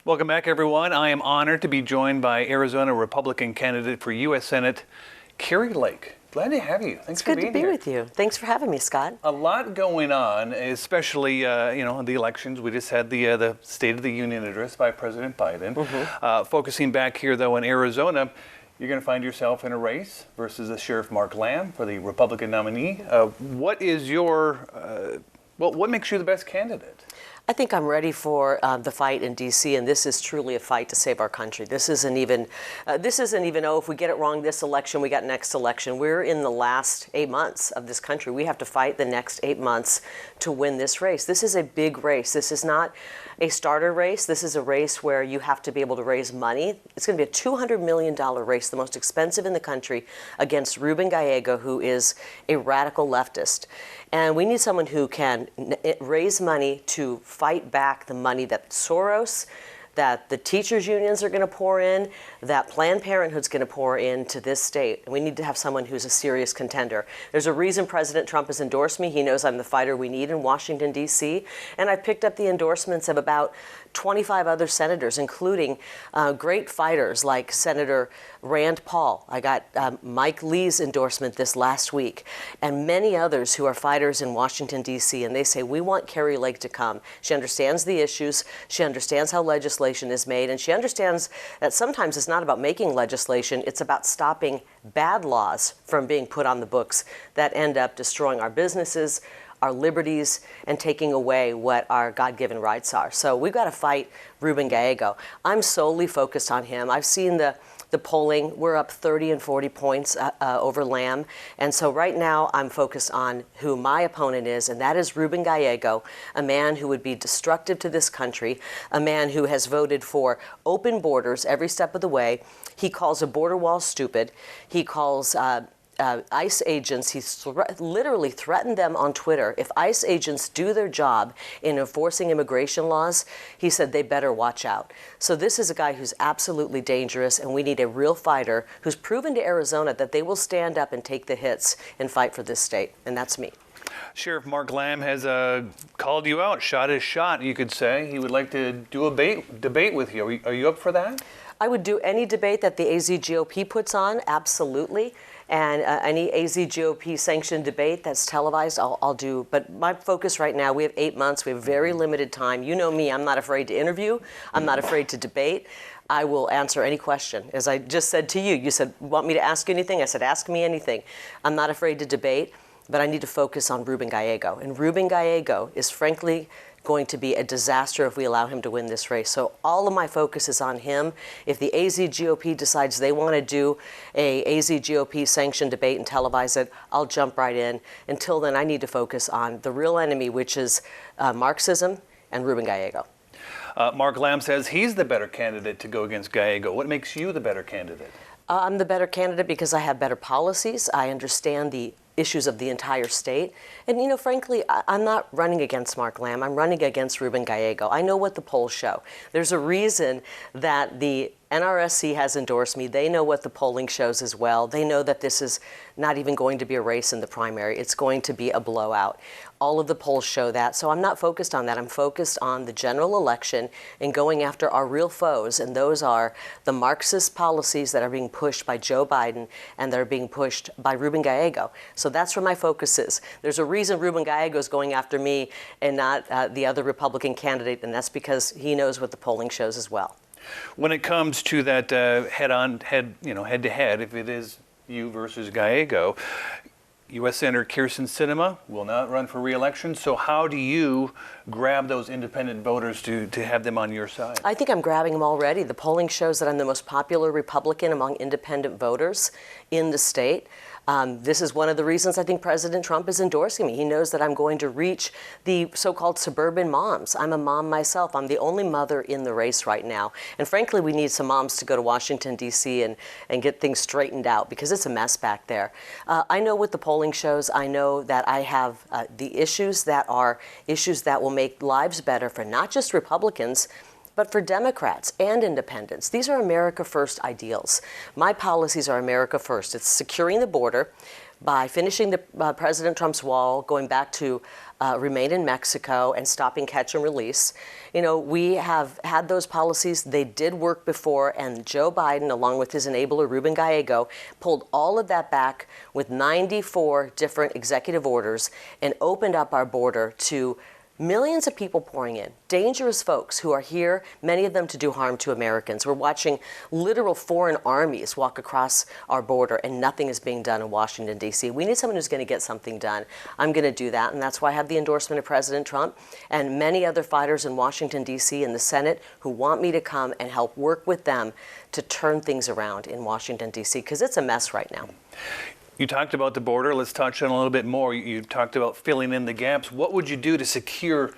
Welcome back, everyone. I am honored to be joined by Arizona Republican candidate for U.S. Senate, Kari Lake. Glad to have you. Thanks for being here. It's good to be with you. Thanks for having me, Scott. A lot going on, especially the elections. We just had the State of the Union address by President Biden. Focusing back here, though, in Arizona, you're going to find yourself in a race versus the Sheriff Mark Lamb for the Republican nominee. What is what makes you the best candidate? I think I'm ready for the fight in D.C., and this is truly a fight to save our country. This isn't even, oh, if we get it wrong this election, we got next election. We're in the last 8 months of this country. We have to fight the next 8 months to win this race. This is a big race. This is not a starter race. This is a race where you have to be able to raise money. It's going to be a $200 million race, the most expensive in the country, against Ruben Gallego, who is a radical leftist. And we need someone who can raise money to fight back the money that Soros, that the teachers' unions are going to pour in, that Planned Parenthood's going to pour into this state. And we need to have someone who's a serious contender. There's a reason President Trump has endorsed me. He knows I'm the fighter we need in Washington, D.C. And I picked up the endorsements of about 25 other senators, including great fighters like Senator Rand Paul. I got Mike Lee's endorsement this last week, and many others who are fighters in Washington, D.C., and they say, we want Kari Lake to come. She understands the issues, she understands how legislation is made, and she understands that sometimes it's not about making legislation, it's about stopping bad laws from being put on the books that end up destroying our businesses, our liberties, and taking away what our God-given rights are. So we've got to fight Ruben Gallego. I'm solely focused on him. I've seen the polling. We're up 30 and 40 points over Lamb. And so right now I'm focused on who my opponent is, and that is Ruben Gallego, a man who would be destructive to this country, a man who has voted for open borders every step of the way. He calls a border wall stupid. He calls ICE agents, he's literally threatened them on Twitter. If ICE agents do their job in enforcing immigration laws, he said they better watch out. So this is a guy who's absolutely dangerous, and we need a real fighter who's proven to Arizona that they will stand up and take the hits and fight for this state, and that's me. Sheriff Mark Lamb has called you out, shot his shot, you could say. He would like to do a debate with you. Are you up for that? I would do any debate that the AZ GOP puts on, absolutely. And any AZ GOP sanctioned debate that's televised, I'll do. But my focus right now, we have 8 months. We have very limited time. You know me, I'm not afraid to interview. I'm not afraid to debate. I will answer any question. As I just said to you, you said, want me to ask you anything? I said, ask me anything. I'm not afraid to debate, but I need to focus on Ruben Gallego. And Ruben Gallego is frankly going to be a disaster if we allow him to win this race. So all of my focus is on him. If the AZ GOP decides they want to do a AZ GOP sanctioned debate and televise it, I'll jump right in. Until then, I need to focus on the real enemy, which is Marxism and Ruben Gallego. Mark Lamb says he's the better candidate to go against Gallego. What makes you the better candidate? I'm the better candidate because I have better policies. I understand the issues of the entire state. And, you know, frankly, I'm not running against Mark Lamb. I'm running against Ruben Gallego. I know what the polls show. There's a reason that the NRSC has endorsed me. They know what the polling shows as well. They know that this is not even going to be a race in the primary. It's going to be a blowout. All of the polls show that. So I'm not focused on that. I'm focused on the general election and going after our real foes. And those are the Marxist policies that are being pushed by Joe Biden and that are being pushed by Ruben Gallego. So that's where my focus is. There's a reason Ruben Gallego is going after me and not the other Republican candidate, and that's because he knows what the polling shows as well. When it comes to that head-to-head, if it is you versus Gallego, U.S. Senator Kyrsten Sinema will not run for re-election. So how do you grab those independent voters to have them on your side? I think I'm grabbing them already. The polling shows that I'm the most popular Republican among independent voters in the state. This is one of the reasons I think President Trump is endorsing me. He knows that I'm going to reach the so-called suburban moms. I'm a mom myself. I'm the only mother in the race right now. And frankly, we need some moms to go to Washington, D.C. and get things straightened out because it's a mess back there. I know what the polling shows. I know that I have the issues that are issues that will make lives better for not just Republicans, but for Democrats and independents. These are America First ideals. My policies are America First. It's securing the border by finishing President Trump's wall, going back to remain in Mexico, and stopping catch and release. You know, we have had those policies. They did work before, and Joe Biden, along with his enabler, Ruben Gallego, pulled all of that back with 94 different executive orders and opened up our border to millions of people pouring in, dangerous folks who are here, many of them to do harm to Americans. We're watching literal foreign armies walk across our border, and nothing is being done in Washington, D.C. We need someone who's going to get something done. I'm going to do that, and that's why I have the endorsement of President Trump and many other fighters in Washington, D.C. and the Senate who want me to come and help work with them to turn things around in Washington, D.C., because it's a mess right now. You talked about the border. Let's touch on it a little bit more. You talked about filling in the gaps. What would you do to secure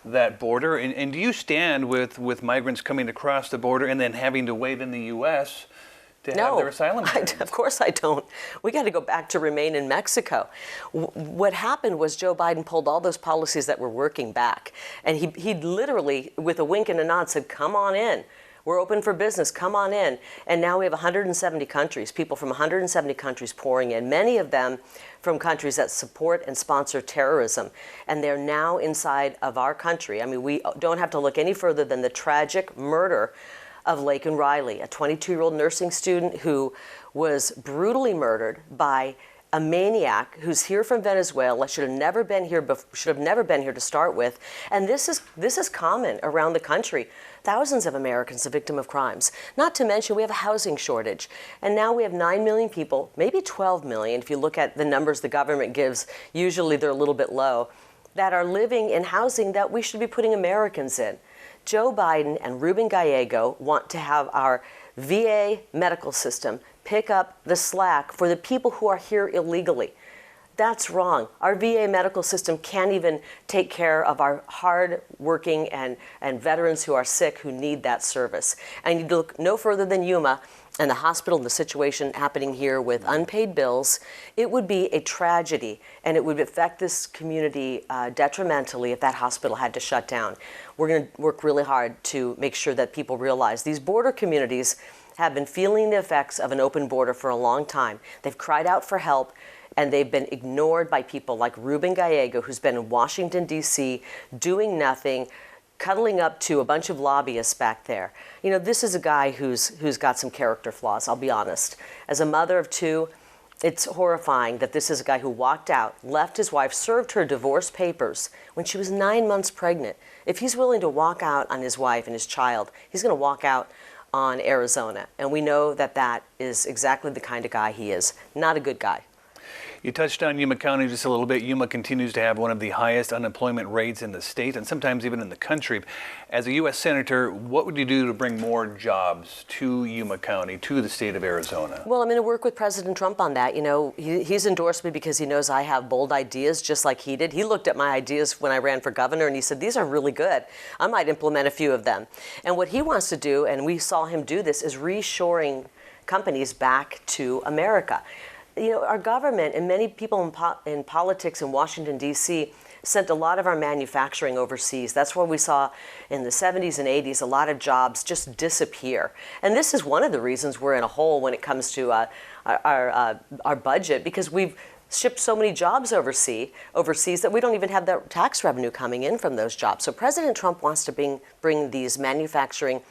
that border? And do you stand with migrants coming across the border and then having to wait in the U.S. to have their asylum hearings? Of course I don't. We got to go back to remain in Mexico. What happened was Joe Biden pulled all those policies that were working back. And he literally, with a wink and a nod, said, come on in. We're open for business. Come on in. And now we have 170 countries, people from 170 countries pouring in, many of them from countries that support and sponsor terrorism. And they're now inside of our country. I mean, we don't have to look any further than the tragic murder of Laken Riley, a 22-year-old nursing student who was brutally murdered by a maniac who's here from Venezuela, should have never been here to start with. And this is common around the country. Thousands of Americans are victim of crimes. Not to mention we have a housing shortage. And now we have 9 million people, maybe 12 million, if you look at the numbers the government gives, usually they're a little bit low, that are living in housing that we should be putting Americans in. Joe Biden and Ruben Gallego want to have our VA medical system pick up the slack for the people who are here illegally. That's wrong. Our VA medical system can't even take care of our hard-working and veterans who are sick who need that service. And you look no further than Yuma and the hospital and the situation happening here with unpaid bills. It would be a tragedy, and it would affect this community detrimentally if that hospital had to shut down. We're going to work really hard to make sure that people realize these border communities have been feeling the effects of an open border for a long time. They've cried out for help, and they've been ignored by people like Ruben Gallego, who's been in Washington, D.C., doing nothing, cuddling up to a bunch of lobbyists back there. You know, this is a guy who's got some character flaws, I'll be honest. As a mother of two, it's horrifying that this is a guy who walked out, left his wife, served her divorce papers when she was 9 months pregnant. If he's willing to walk out on his wife and his child, he's going to walk out on Arizona. And we know that that is exactly the kind of guy he is. Not a good guy. You touched on Yuma County just a little bit. Yuma continues to have one of the highest unemployment rates in the state and sometimes even in the country. As a U.S. Senator, what would you do to bring more jobs to Yuma County, to the state of Arizona? Well, I'm going to work with President Trump on that. You know, he's endorsed me because he knows I have bold ideas just like he did. He looked at my ideas when I ran for governor and he said, these are really good. I might implement a few of them. And what he wants to do, and we saw him do this, is reshoring companies back to America. You know, our government and many people in politics in Washington, D.C. sent a lot of our manufacturing overseas. That's where we saw in the 70s and 80s a lot of jobs just disappear. And this is one of the reasons we're in a hole when it comes to our budget, because we've shipped so many jobs overseas that we don't even have that tax revenue coming in from those jobs. So President Trump wants to bring these manufacturing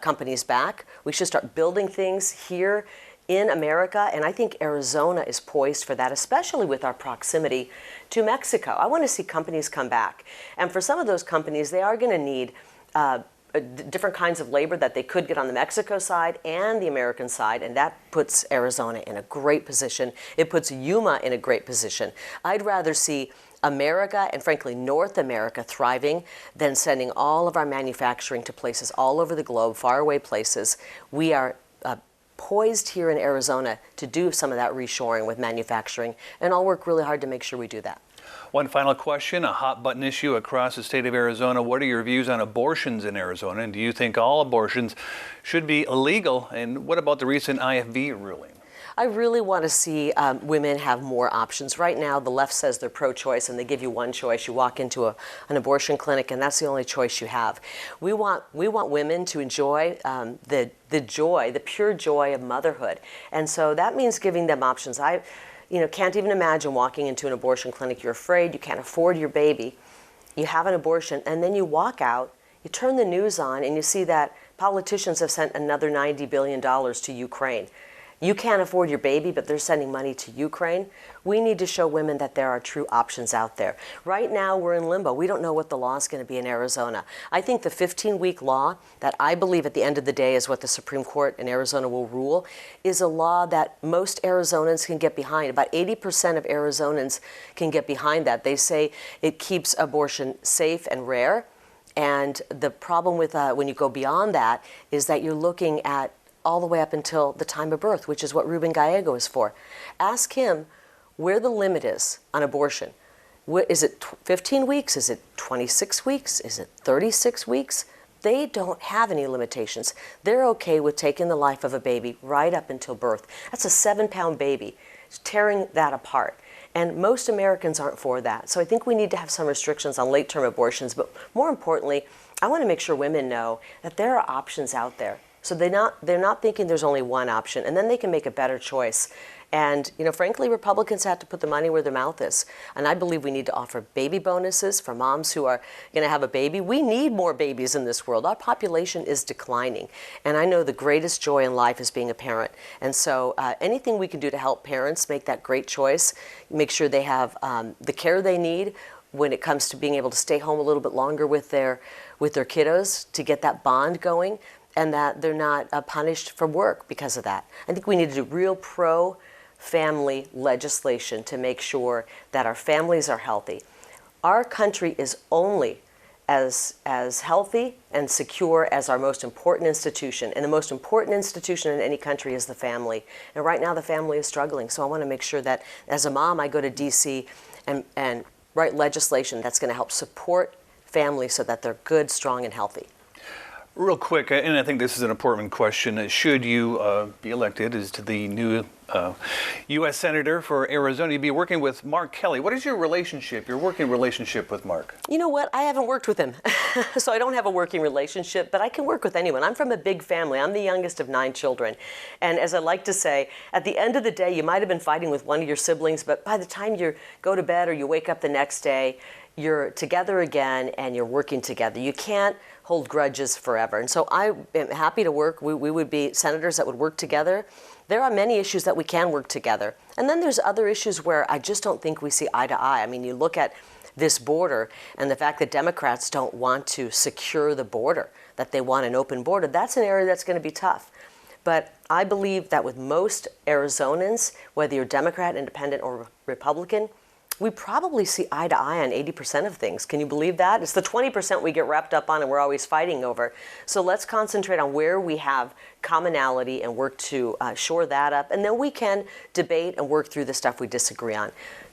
companies back. We should start building things here in America, and I think Arizona is poised for that, especially with our proximity to Mexico. I want to see companies come back. And for some of those companies, they are going to need different kinds of labor that they could get on the Mexico side and the American side, and that puts Arizona in a great position. It puts Yuma in a great position. I'd rather see America and frankly North America thriving than sending all of our manufacturing to places all over the globe, faraway places. We are poised here in Arizona to do some of that reshoring with manufacturing, and I'll work really hard to make sure we do that. One final question, a hot button issue across the state of Arizona. What are your views on abortions in Arizona, and do you think all abortions should be illegal? And what about the recent IFV ruling? I really want to see women have more options. Right now, the left says they're pro-choice, and they give you one choice. You walk into an abortion clinic, and that's the only choice you have. We want women to enjoy the pure joy of motherhood, and so that means giving them options. can't even imagine walking into an abortion clinic. You're afraid, you can't afford your baby, you have an abortion, and then you walk out, you turn the news on, and you see that politicians have sent another $90 billion to Ukraine. You can't afford your baby, but they're sending money to Ukraine. We need to show women that there are true options out there. Right now, we're in limbo. We don't know what the law is going to be in Arizona. I think the 15-week law that I believe at the end of the day is what the Supreme Court in Arizona will rule is a law that most Arizonans can get behind. About 80% of Arizonans can get behind that. They say it keeps abortion safe and rare. And the problem with when you go beyond that is that you're looking at all the way up until the time of birth, which is what Ruben Gallego is for. Ask him where the limit is on abortion. Is it 15 weeks? Is it 26 weeks? Is it 36 weeks? They don't have any limitations. They're okay with taking the life of a baby right up until birth. That's a 7-pound baby, tearing that apart. And most Americans aren't for that. So I think we need to have some restrictions on late-term abortions. But more importantly, I want to make sure women know that there are options out there. So they're not thinking there's only one option, and then they can make a better choice. And frankly, Republicans have to put the money where their mouth is. And I believe we need to offer baby bonuses for moms who are going to have a baby. We need more babies in this world. Our population is declining. And I know the greatest joy in life is being a parent. And so anything we can do to help parents make that great choice, make sure they have the care they need when it comes to being able to stay home a little bit longer with their kiddos to get that bond going, and that they're not punished for work because of that. I think we need to do real pro-family legislation to make sure that our families are healthy. Our country is only as healthy and secure as our most important institution. And the most important institution in any country is the family. And right now the family is struggling. So I want to make sure that as a mom, I go to DC and write legislation that's going to help support families so that they're good, strong, and healthy. Real quick, and I think this is an important question, should you be elected as to the new U.S. Senator for Arizona, you'd be working with Mark Kelly. What is your working relationship with Mark? You know what? I haven't worked with him, so I don't have a working relationship, but I can work with anyone. I'm from a big family. I'm the youngest of 9 children. And as I like to say, at the end of the day, you might have been fighting with one of your siblings, but by the time you go to bed or you wake up the next day, you're together again and you're working together. You can't hold grudges forever. And so I am happy to work. We would be senators that would work together. There are many issues that we can work together. And then there's other issues where I just don't think we see eye to eye. I mean, you look at this border and the fact that Democrats don't want to secure the border, that they want an open border, that's an area that's going to be tough. But I believe that with most Arizonans, whether you're Democrat, Independent, or Republican, we probably see eye to eye on 80% of things. Can you believe that? It's the 20% we get wrapped up on and we're always fighting over. So let's concentrate on where we have commonality and work to shore that up. And then we can debate and work through the stuff we disagree on.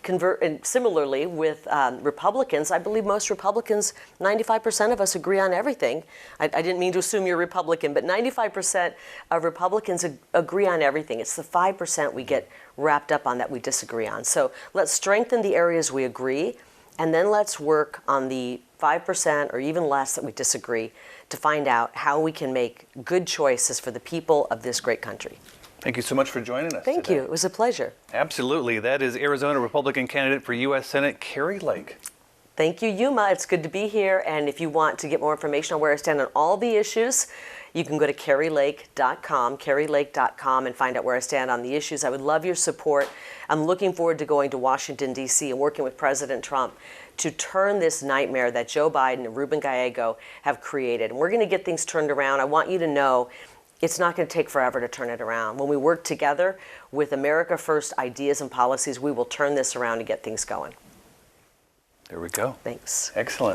And similarly with Republicans, I believe most Republicans, 95% of us agree on everything. I didn't mean to assume you're Republican, but 95% of Republicans agree on everything. It's the 5% we get wrapped up on that we disagree on. So let's strengthen the areas we agree, and then let's work on the 5% or even less that we disagree to find out how we can make good choices for the people of this great country. Thank you so much for joining us Thank today. you. It was a pleasure. Absolutely. That is Arizona Republican candidate for U.S. Senate, Kari Lake. Thank you, Yuma. It's good to be here. And if you want to get more information on where I stand on all the issues, you can go to karilake.com, and find out where I stand on the issues. I would love your support. I'm looking forward to going to Washington, D.C. and working with President Trump to turn this nightmare that Joe Biden and Ruben Gallego have created. And we're going to get things turned around. I want you to know it's not going to take forever to turn it around. When we work together with America First ideas and policies, we will turn this around and get things going. There we go. Thanks. Excellent.